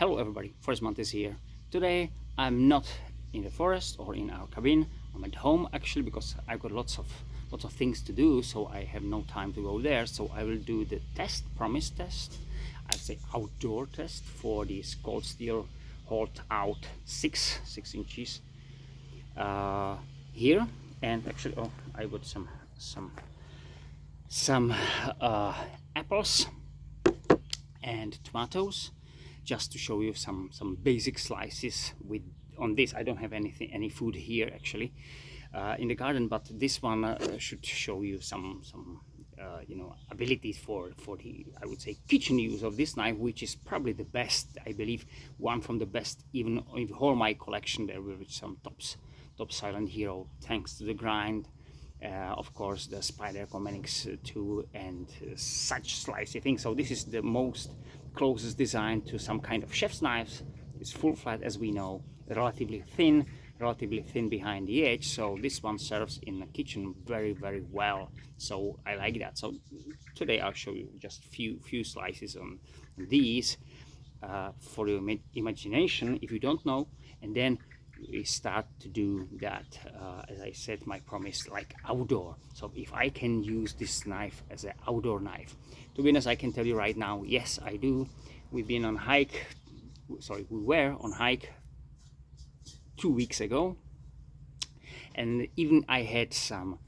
Hello everybody, Forest Month is here. Today I'm not in the forest or in our cabin. I'm at home actually because I've got lots of things to do, so I have no time to go there. So I will do the test, promise test. I'd say outdoor test for this cold steel hold out 6 inches here. And actually, oh, I got some apples and tomatoes, just to show you some basic slices with on this. I don't have any food here actually in the garden, but this one should show you some you know, abilities for the, I would say, kitchen use of this knife, which is probably the best, I believe, one from the best even in the whole my collection. There were some top silent hero, thanks to the grind, of course the Spider Commanics 2 and such slicey things. So this is the most closest design to some kind of chef's knives. It's full flat, as we know, relatively thin behind the edge, so this one serves in the kitchen very well. So I like that. So today I'll show you just few slices on these for your imagination if you don't know, and then we start to do that, as I said, my promise, like outdoor. So if I can use this knife as an outdoor knife, to be honest, I can tell you right now, yes I do. We've been on hike, sorry, we were on hike 2 weeks ago, and even I had some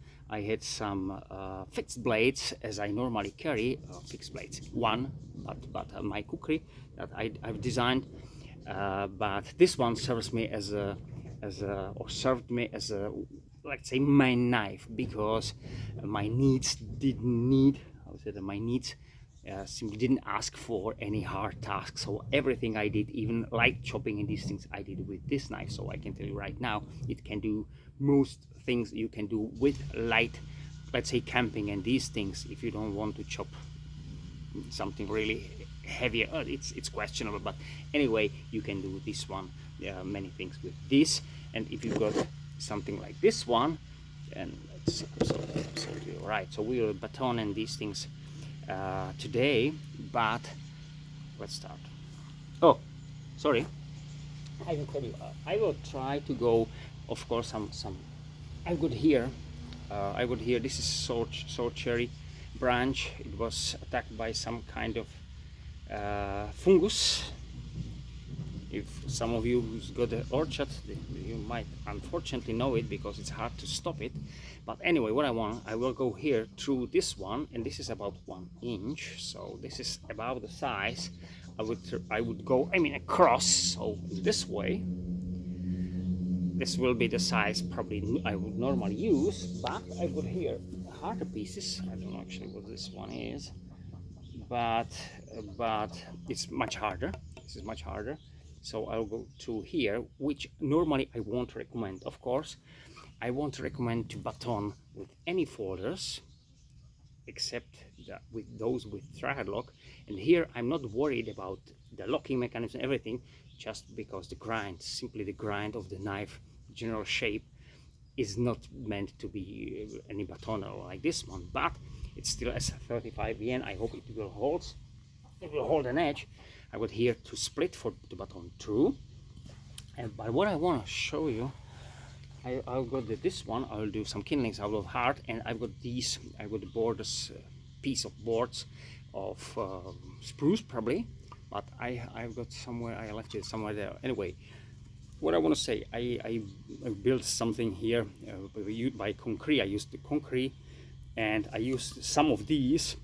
fixed blades, as I normally carry fixed blades, one but my kukri that I've designed, but this one serves me as a served me as a, let's say, my knife, because my needs didn't need, how to say that, my needs simply didn't ask for any hard tasks. So everything I did, even light chopping and these things, I did with this knife. So I can tell you right now, it can do most things you can do with light, let's say, camping and these things. If you don't want to chop something really heavier, it's questionable, but anyway, you can do this one. There are many things with this, and if you've got something like this one, and it's absolutely right. So we will baton and these things today, but let's start. Oh, sorry, I will tell you, I will try to go, of course, some I got here this is sword cherry branch. It was attacked by some kind of fungus. If some of you who's got an orchard, you might unfortunately know it, because it's hard to stop it. But anyway, what I will go here through this one, and this is about 1 inch, so this is about the size I would go, I mean, across. So this way, this will be the size probably I would normally use, but I got here harder pieces. I don't know actually what this one is, but it's much harder. This is much harder. So I'll go through here, which normally I won't recommend. Of course, I won't recommend to baton with any folders, except with those with thread lock. And here I'm not worried about the locking mechanism and everything, just because the grind, simply the grind of the knife, general shape, is not meant to be any batoner like this one, but it's still S35VN. I hope it will hold an edge. I got here to split for the baton through, and but what I want to show you, I've got this one. I'll do some kindlings out of heart, and I've got these. I got the borders, piece of boards of spruce probably, but I've got somewhere, I left it somewhere there. Anyway, what I want to say, I built something here by concrete. I used the concrete, and I used some of these,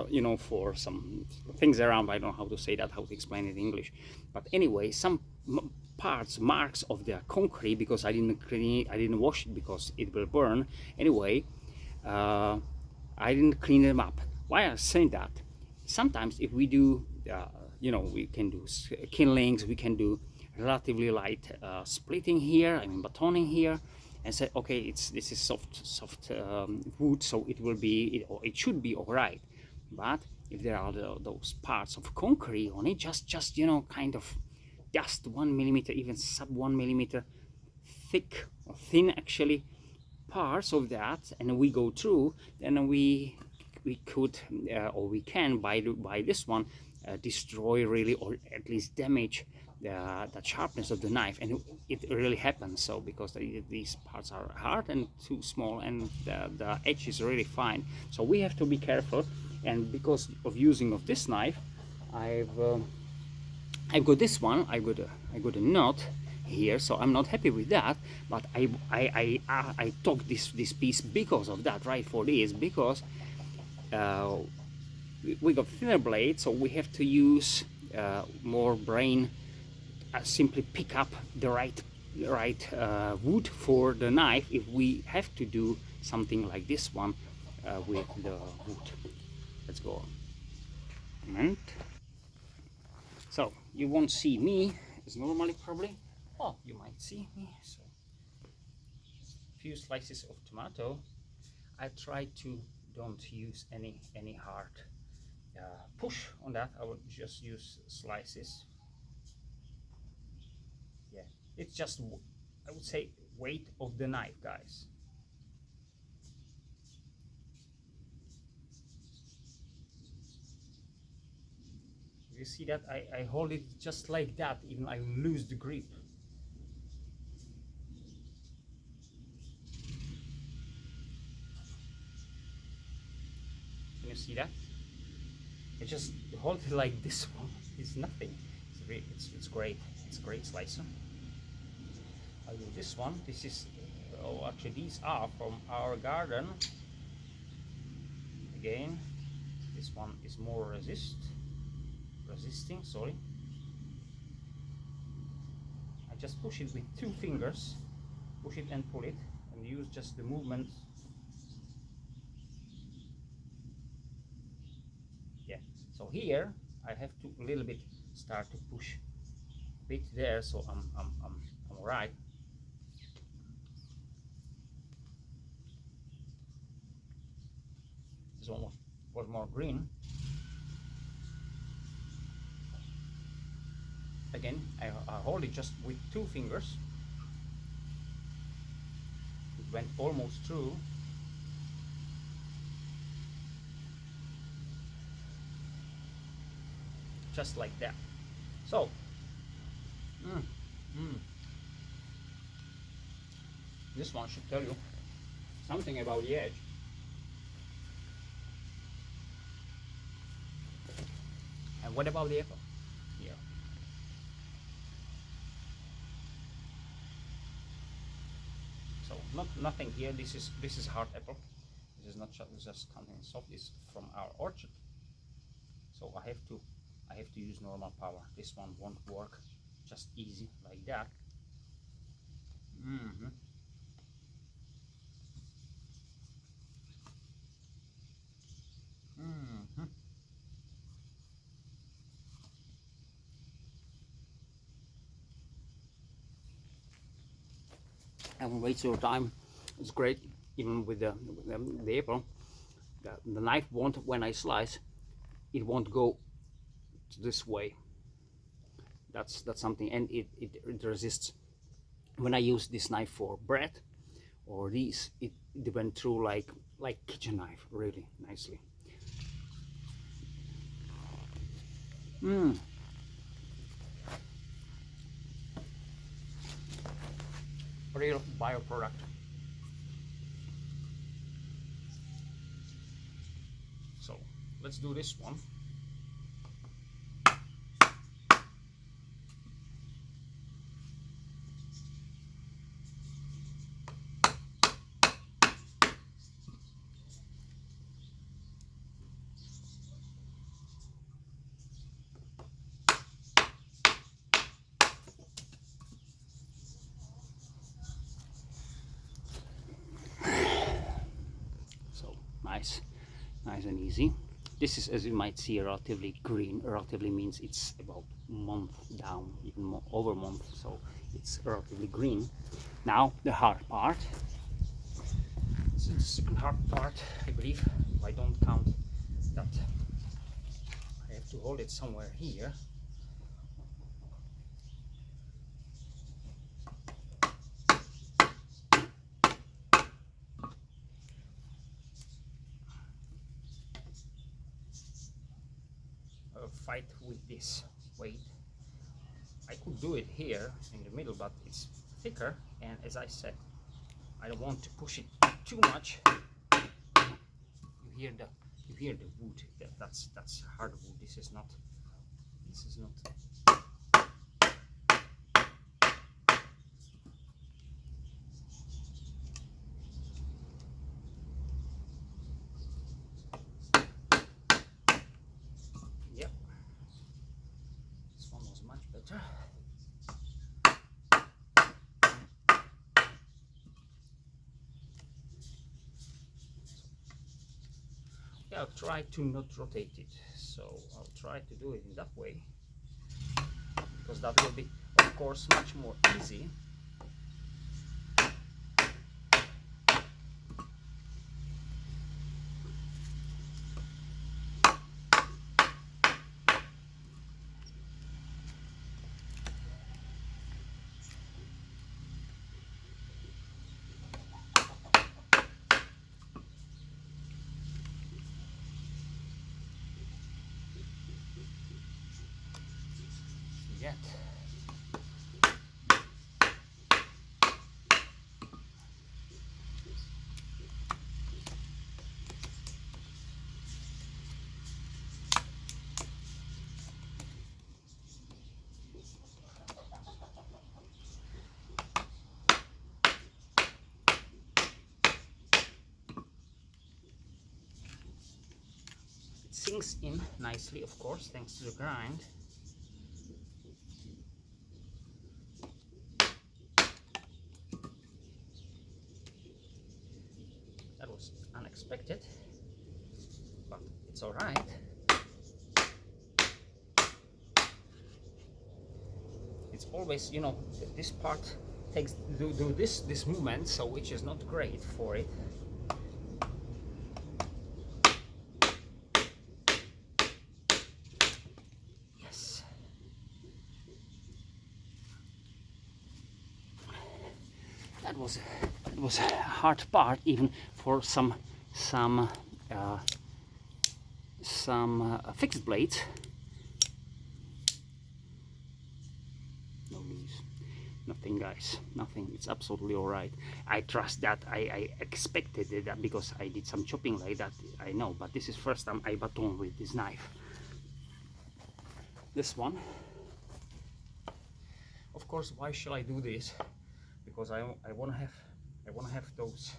you know, for some things around. I don't know how to say that, how to explain it in English. But anyway, some marks of the concrete, because I didn't clean it, I didn't wash it because it will burn. Anyway, I didn't clean them up. Why I'm saying that? Sometimes if we do, you know, we can do kindlings, we can do relatively light splitting here, I mean batoning here, and say, okay, this is soft wood, so it will be, or it should be all right. But if there are those parts of concrete on it, just you know, kind of just 1 millimeter, even sub 1 millimeter thick or thin actually, parts of that, and we go through, then we we could or we can by this one destroy really, or at least damage the sharpness of the knife, and it really happens. So because these parts are hard and too small, and the edge is really fine, so we have to be careful. And because of using of this knife, I've got this one. I got a knot here, so I'm not happy with that. But I took this piece because of that, right? For this, because we got thinner blade, so we have to use more brain. Simply pick up the right wood for the knife if we have to do something like this one with the wood. Let's go on. And so you won't see me as normally, probably. Oh, you might see me. So few slices of tomato. I try to don't use any hard push on that. I would just use slices. Yeah, it's just, I would say, weight of the knife, guys. You see that I hold it just like that, even I lose the grip. Can you see that? I just hold it like this one. It's nothing. It's great. It's a great slicer. I'll do this one. This is, oh, actually these are from our garden. Again, this one is more resisting. Sorry. I just push it with 2 fingers. Push it and pull it, and use just the movement. Yeah. So here I have to a little bit start to push a bit there, so I'm alright. This one was more green. Again, I hold it just with 2 fingers. It went almost through. Just like that. So, this one should tell you something about the edge. And what about the apple? Here. So nothing here. This is hard apple. This is not just something soft. It's from our orchard. So I have to use normal power. This one won't work just easy like that. I won't waste your time. It's great, even with the apple. The knife won't, when I slice, it won't go this way. That's something, and it resists. When I use this knife for bread or these, it went through like kitchen knife really nicely. Real bioproduct. So let's do this one. Nice and easy. This is, as you might see, relatively green. Relatively means it's about a month down, even more, over a month, so it's relatively green. Now the hard part. This is the second hard part, I believe, if I don't count that. I have to hold it somewhere here. try it with this weight. I could do it here in the middle, but it's thicker, and as I said, I don't want to push it too much. You hear the wood. That's hard wood. This is not. Yep. This one was much better. Yeah, I'll try to not rotate it. So I'll try to do it in that way, because that will be, of course, much more easy. Yet. Sinks in nicely, of course, thanks to the grind. That was unexpected, but it's all right. It's always, you know, this part takes do this movement, so which is not great for it. That was a hard part, even for some fixed blades. No news, nothing, guys, nothing. It's absolutely all right. I trust that. I expected that because I did some chopping like that. I know, but this is first time I baton with this knife. This one, of course. Why shall I do this? Because I want to have those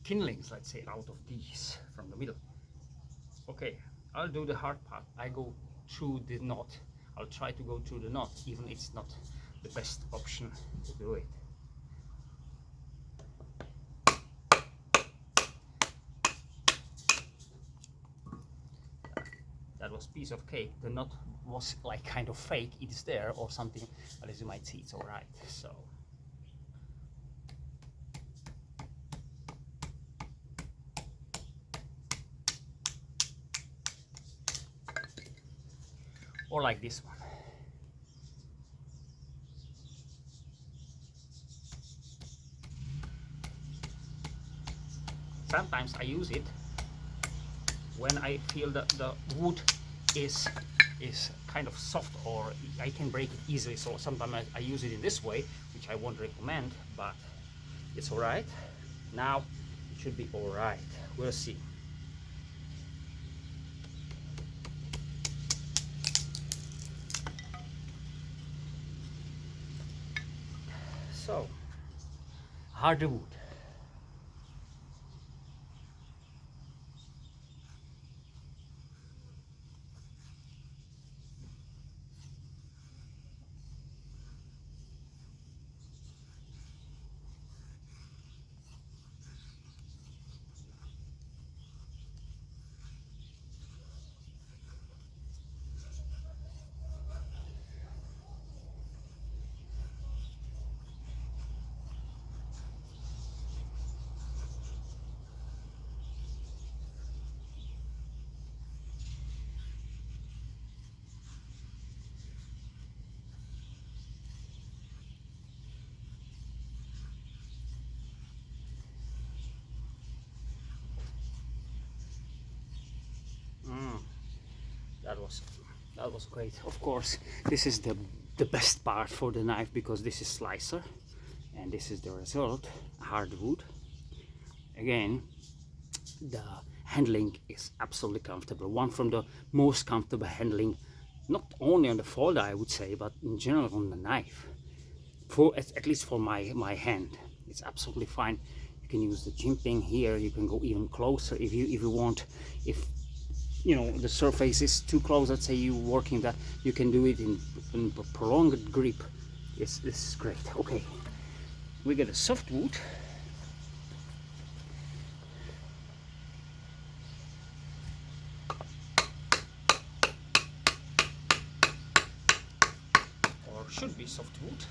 kindlings, let's say, out of these from the middle. Okay, I'll do the hard part. I go through the knot. I'll try to go through the knot, even it's not the best option to do it. That was piece of cake. The knot was like kind of fake. It's there or something, but as you might see, it's all right. So. Or like this one. Sometimes I use it when I feel that the wood is kind of soft, or I can break it easily. So sometimes I use it in this way, which I won't recommend, but it's all right. Now it should be all right. We'll see. So, hardwood. that was great. Of course, this is the best part for the knife, because this is slicer, and this is the result, hardwood. Again, the handling is absolutely comfortable. One from the most comfortable handling, not only on the folder, I would say, but in general on the knife. For at least for my hand, it's absolutely fine. You can use the jimping here. You can go even closer if you want. If you know the surface is too close, let's say you working that, you can do it in prolonged grip. This is great. Okay, we got a softwood. Or should be softwood.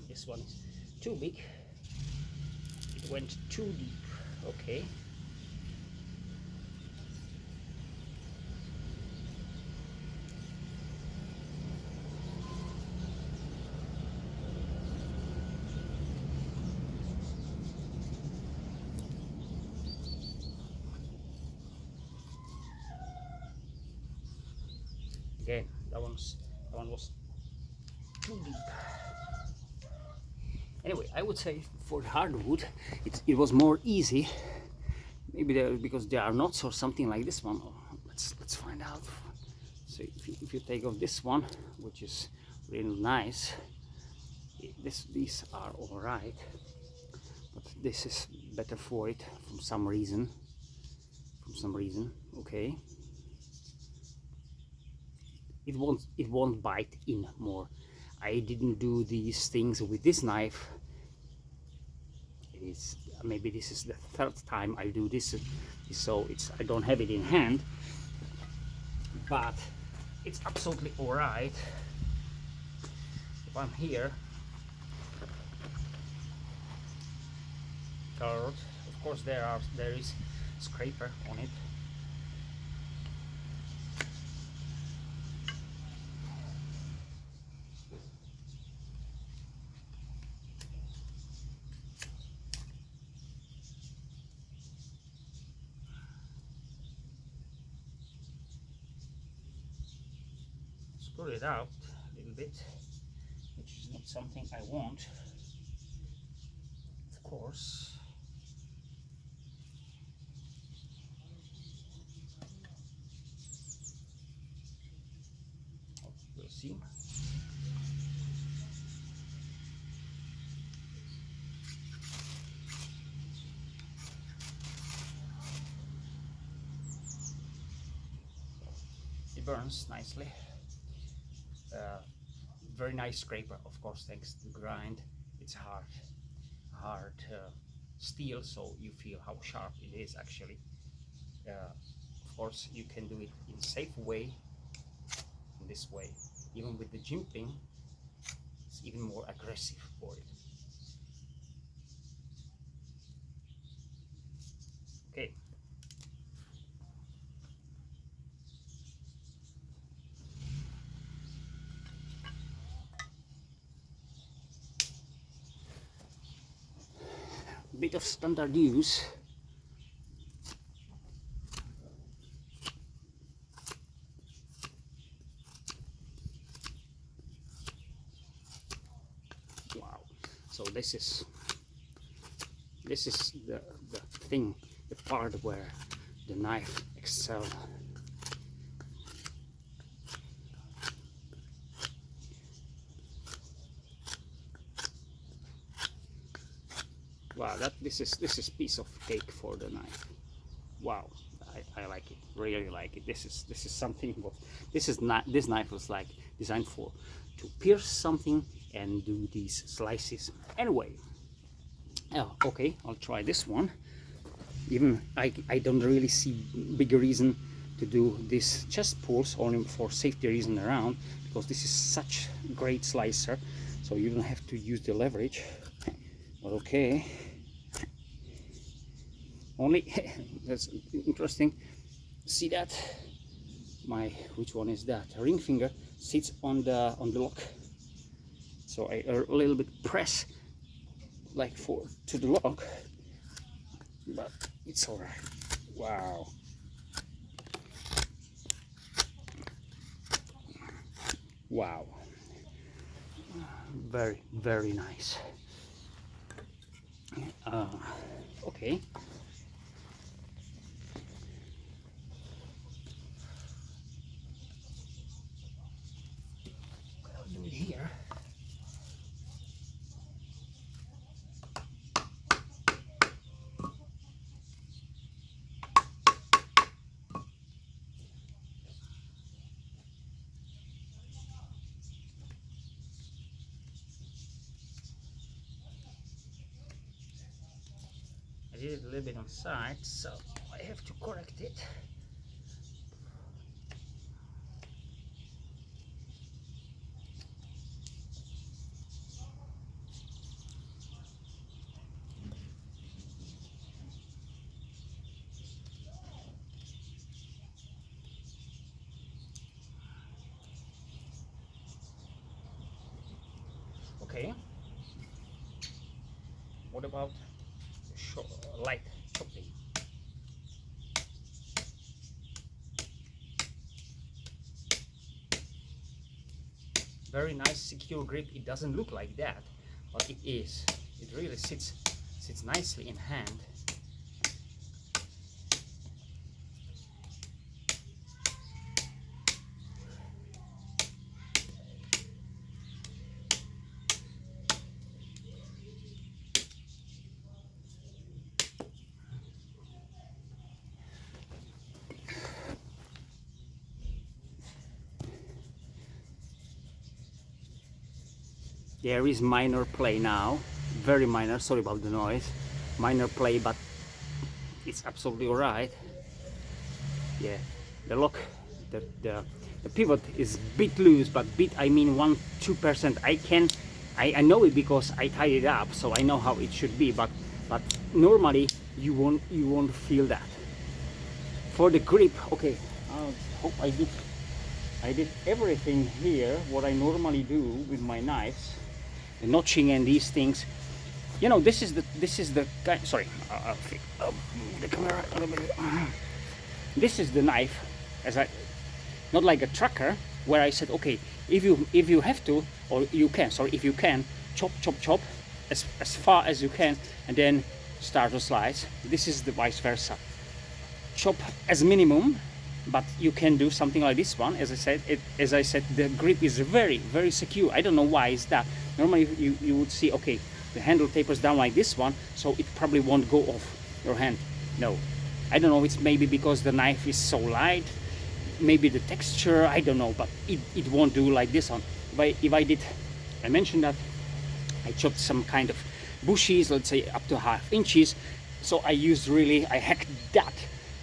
This one is too big. It went too deep. Okay. Again, that one was too deep. Anyway, I would say for hardwood, it was more easy. Maybe because there are knots or something like this one. Oh, let's find out. So if you take off this one, which is really nice, these are all right, but this is better for it from some reason. Okay. It won't bite in more. I didn't do these things with this knife. It is maybe this is the third time I do this, so I don't have it in hand, but it's absolutely all right. If I'm here, of course there is scraper on it. Screw it out a little bit, which is not something I want, of course. We'll see. It burns nicely. Very nice scraper, of course, thanks to the grind. It's hard steel, so you feel how sharp it is actually. Of course, you can do it in a safe way, in this way. Even with the jimping, it's even more aggressive for it. Okay. Bit of standard use. Wow. So this is the thing, the part where the knife excels. Wow, this is piece of cake for the knife. Wow, I like it, really like it. This is something what this knife was like designed for, to pierce something and do these slices. Anyway, okay, I'll try this one. Even I don't really see big reason to do this chest pulls only for safety reason around, because this is such a great slicer, so you don't have to use the leverage. But okay, only that's interesting. See that my, which one is that, ring finger sits on the lock, so I a little bit press like to the lock, but it's all right. Wow, wow, very, very nice. Okay, I'll do it here. I did it a little bit on the side, so I have to correct it. Okay, what about light chopping? Very nice secure grip. It doesn't look like that, but it is. It really sits nicely in hand. There is minor play now, very minor, sorry about the noise, minor play, but it's absolutely alright. Yeah, the lock, the pivot is bit loose, but bit I mean 1-2%. I know it because I tied it up, so I know how it should be, but normally you won't feel that. For the grip, okay, I hope I did everything here what I normally do with my knives, the notching and these things. You know, this is the kind. Sorry, the camera a little bit. This is the knife, as I, not like a trucker where I said, okay, if you have to, or you can, sorry, if you can, chop as far as you can, and then start to slice. This is the vice versa. Chop as minimum, but you can do something like this one. As I said, the grip is very, very secure. I don't know why is that. Normally you would see, okay, the handle tapers down like this one, so it probably won't go off your hand. No, I don't know, it's maybe because the knife is so light, maybe the texture, I don't know, but it won't do like this one. If I did, I mentioned that I chopped some kind of bushes, let's say up to 1/2 inches, so I hacked that,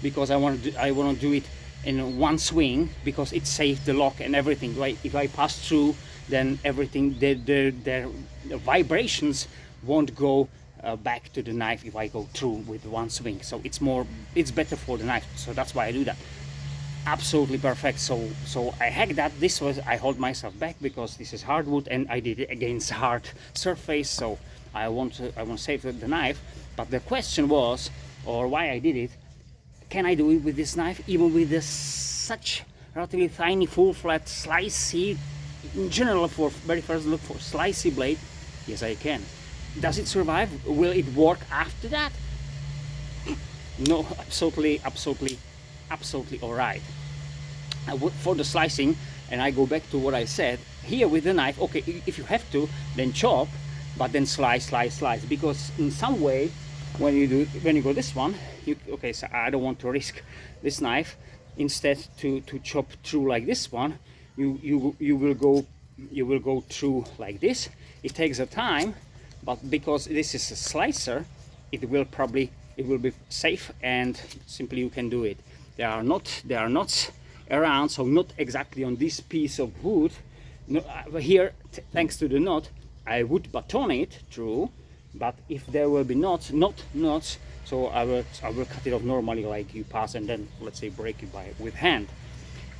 because I want to do it in one swing, because it saved the lock and everything, right? If I pass through, then everything, the vibrations won't go back to the knife if I go through with one swing. So it's better for the knife, so that's why I do that. Absolutely perfect. So I hacked that. I hold myself back because this is hardwood and I did it against hard surface, so I want to save the knife. But the question was, or why I did it, can I do it with this knife, even with such relatively tiny full flat slicey, in general for very first look for slicey blade? Yes, I can. Does it survive? Will it work after that? No, absolutely all right. For the slicing, and I go back to what I said here with the knife, okay, if you have to, then chop, but then slice, because in some way, when you go this one, okay, so I don't want to risk this knife. Instead to chop through like this one, you will go through like this. It takes a time, but because this is a slicer, it will be safe, and simply you can do it. there are knots around, so not exactly on this piece of wood. No, here, thanks to the knot, I would baton it, true, but if there will be knots, so I will cut it off normally, like you pass, and then let's say break it with hand.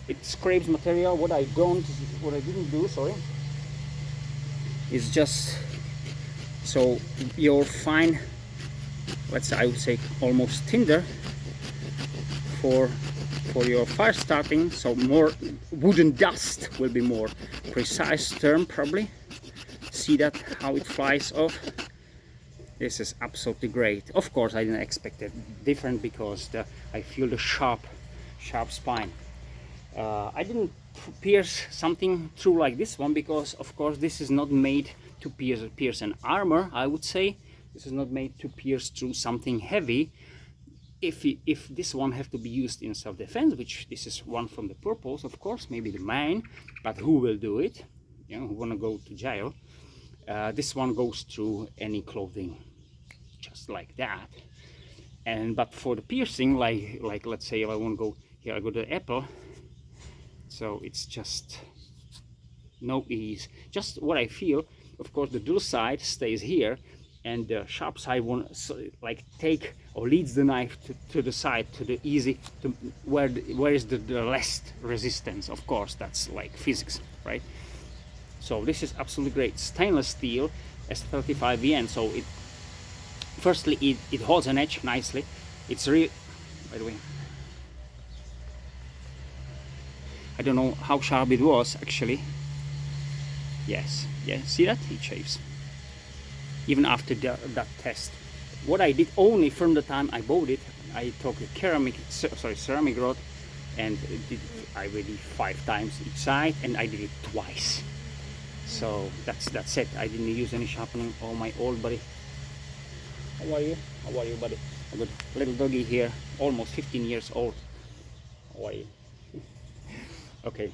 It scrapes material. What I didn't do, sorry, is just so your fine, let's say, I would say almost tinder for your fire starting, so more wooden dust will be more precise term probably. See that how it flies off? This is absolutely great. Of course I didn't expect it different because I feel the sharp spine. I didn't pierce something through like this one because of course this is not made to pierce an armor. I would say this is not made to pierce through something heavy. If this one have to be used in self-defense, which this is one from the purpose, of course, maybe the main, but who will do it? You know, who wanna go to jail? This one goes through any clothing, just like that. But for the piercing, like let's say if I want to go here, I go to the apple, so it's just no ease. Just what I feel. Of course, the dull side stays here, and the sharp side one like take or leads the knife to the side, to the easy, to where is the less resistance. Of course, that's like physics, right? So this is absolutely great. Stainless steel, S35VN. So it firstly it holds an edge nicely. It's real. By the way, I don't know how sharp it was actually. Yes, yeah. See that? It shaves. Even after that test, what I did only from the time I bought it, I took a ceramic rod, and I already 5 times each side, and I did it twice. So that's it. I didn't use any sharpening. Oh, my old buddy. How are you? How are you, buddy? I got a little doggy here, almost 15 years old. How are you? Okay.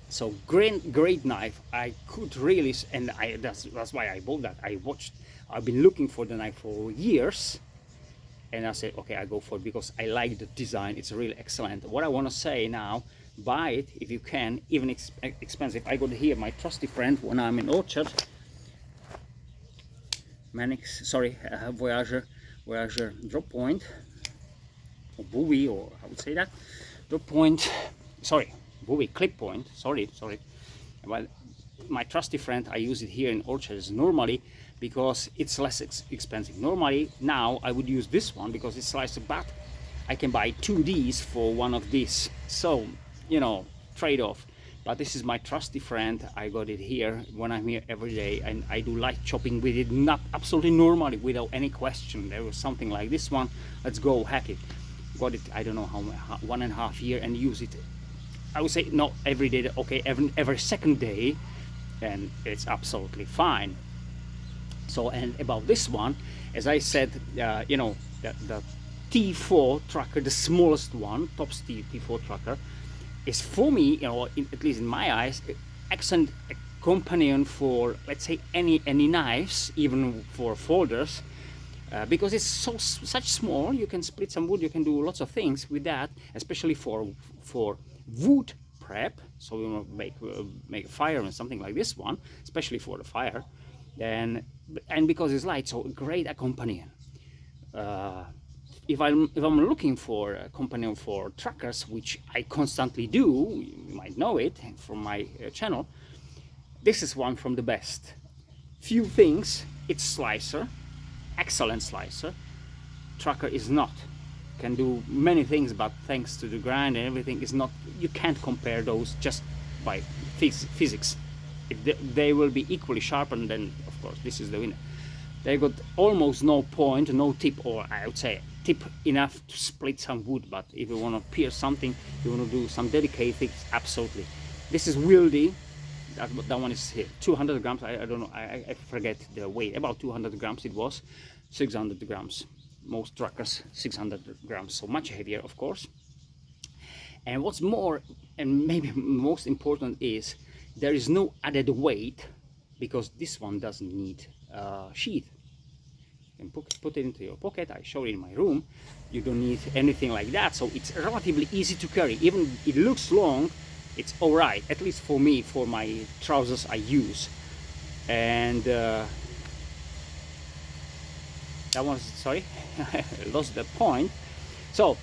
So great knife. I could really, and that's why I bought that. I've been looking for the knife for years, and I said, okay, I go for it because I like the design. It's really excellent. What I want to say now, buy it if you can, even expensive. I got here my trusty friend when I'm in orchard. Voyager drop point, or buoy, or I would say that drop point. Sorry. Buoy clip point, sorry. Well, my trusty friend, I use it here in orchards normally because it's less expensive. Normally now I would use this one because it's slicer, but I can buy 2 Ds for one of these. So, you know, trade-off. But this is my trusty friend. I got it here when I'm here every day, and I do like chopping with it, not absolutely normally, without any question. There was something like this one, let's go hack it. Got it, I don't know how 1.5 years, and use it, I would say not every day, okay, every second day, and it's absolutely fine. So, and about this one, as I said, you know, the T4 tracker, the smallest one, top T4 tracker, is for me, you know, at least in my eyes, excellent companion for, let's say, any knives, even for folders, because it's such small. You can split some wood, you can do lots of things with that, especially for wood prep. So we want to make a fire and something like this one, especially for the fire. And because it's light, so a great companion. If I'm looking for a companion for trackers, which I constantly do, you might know it from my channel, this is one from the best. Few things, it's slicer, excellent slicer. Tracker is not. Can do many things, but thanks to the grind and everything, is not. You can't compare those just by physics. They will be equally sharp, and then of course this is the winner. They got almost no point, no tip, or I would say tip enough to split some wood. But if you want to pierce something, you want to do some dedicated things, absolutely. This is wieldy. That one is here, 200 grams. I don't know. I forget the weight. About 200 grams. It was 600 grams. Most trackers 600 grams, so much heavier, of course. And what's more, and maybe most important, is there is no added weight because this one doesn't need sheath. You can put it into your pocket. I show it in my room. You don't need anything like that, so it's relatively easy to carry. Even it looks long, it's all right, at least for me, for my trousers I use. And that was, sorry, I lost the point. So,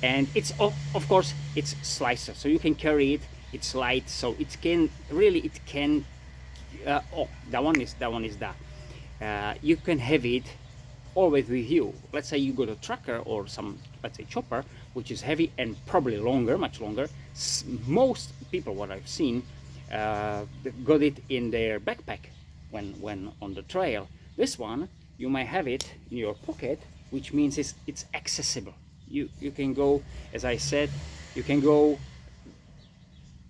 and it's of course it's slicer, so you can carry it. It's light, so it can really, it can. Oh, that one is that. You can have it always with you. Let's say you got a trucker or some, let's say, chopper, which is heavy and probably longer, much longer. Most people, what I've seen, got it in their backpack when on the trail. This one, you might have it in your pocket, which means it's accessible. You can go, as I said, you can go,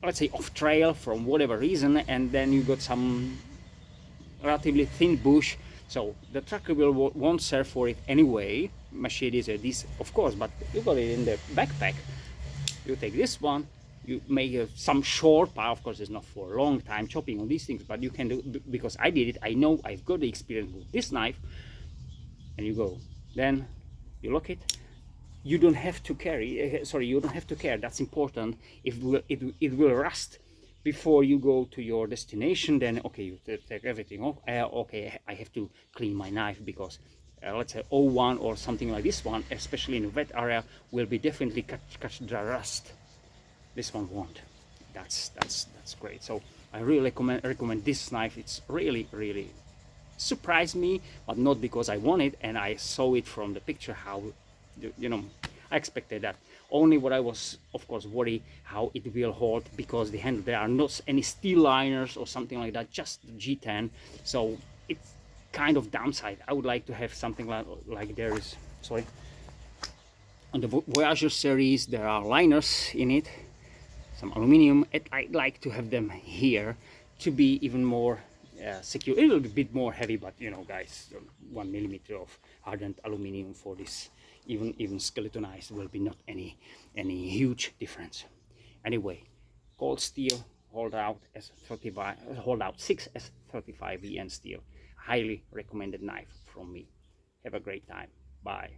let's say, off trail from whatever reason, and then you got some relatively thin bush, so the trucker won't serve for it anyway. Machetes are this, of course, but you got it in the backpack. You take this one, you make some short part. Of course, it's not for a long time chopping on these things, but you can do, because I did it, I know, I've got the experience with this knife. And you go, then you lock it. You don't have to carry, sorry, you don't have to care, that's important. If it will rust before you go to your destination, then okay, you take everything off. Okay, I have to clean my knife because let's say 01 or something like this one, especially in a wet area, will be definitely catch the rust. This one won't. That's great. So I really recommend this knife. It's really surprised me, but not because I want it and I saw it from the picture how, you know, I expected that. Only what I was, of course, worried how it will hold, because the handle, there are not any steel liners or something like that, just the G10. So it's kind of downside. I would like to have something like there is, sorry, on the Voyager series there are liners in it, some aluminum. I'd like to have them here to be even more secure. It will be a bit more heavy, but you know, guys, 1 millimeter of hardened aluminum for this, even skeletonized, will be not any huge difference. Anyway, cold steel, hold out 6 S35VN steel. Highly recommended knife from me. Have a great time. Bye.